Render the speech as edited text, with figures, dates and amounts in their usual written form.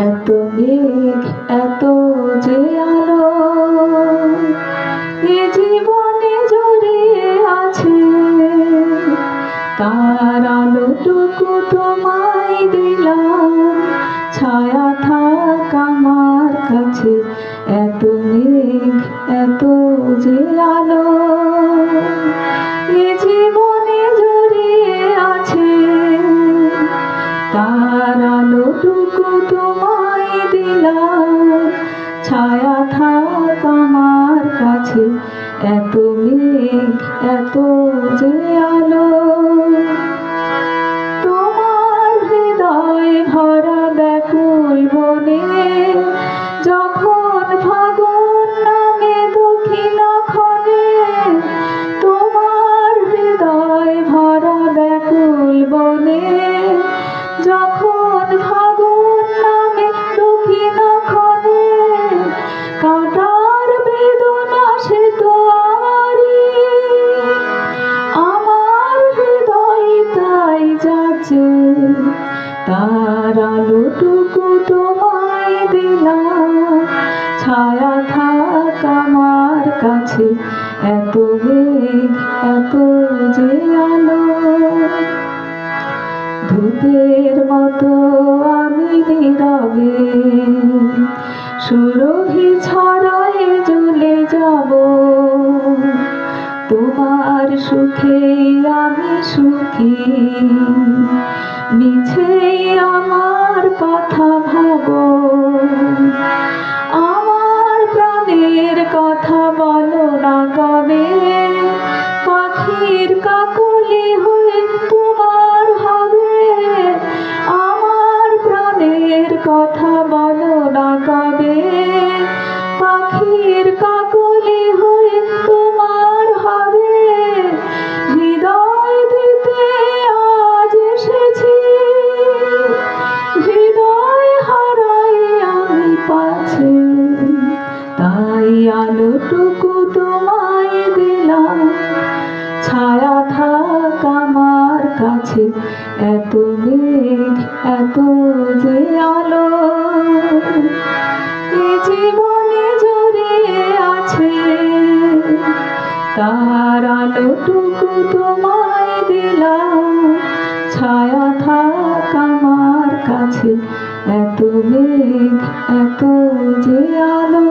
এত মেঘ এত যে আলো এ জীবনে জড়িয়ে আছে, তার আলোটুকু তোমায় দিলাম, ছায়া থাক আমার কাছে। এত মেঘ এত যে আলো এ জীবনে জড়িয়ে আছে, তার আলোটুকু তোমায় দিলাম, ছায়া থাক আমার কাছে। এত মেঘ এত যে আলো তোমার হৃদয় ভরা ব্যাকুল বনে, যখন ফাগুন নামে দক্ষিণাক্ষণে, তোমার হৃদয় ভরা ব্যাকুল বনে, যখন ফাগুন নামে দক্ষিণাক্ষণে, কাঁটার বেদনা সে তো আমারই, আমার হৃদয় তাই যাচ্ছে, তার আলোটুকু তোমায় দিলাম, ছায়া থাক আমার কাছে। এত মেঘ এত যে আলো ধূপের মতো আমি নীরবে সুরভি ছড়ায় জ্বলে যাব, তোমার সুখে আমি সুখী, মিছেই আমার কথা ভাবো, আমার প্রাণের কথা বলো না কবে, পাখির কাকলি হয়ে তোমার হবে, আমার প্রাণের কথা বলো না কবে, পাখির কাকলি হয়ে তোমার হবে। হৃদয় দিতে আজ এসেছি, হৃদয় হারাই আমি পাছে, তাই আলোটুকু তোমায় দিলাম, ছায়া থাক আমার কাছে। এত মেঘ এত যে আলো এ জীবনে জড়িয়ে আছে, তার আলোটুকু তোমায় দিলাম, ছায়া থাক আমার কাছে। এত মেঘ এত যে আলো।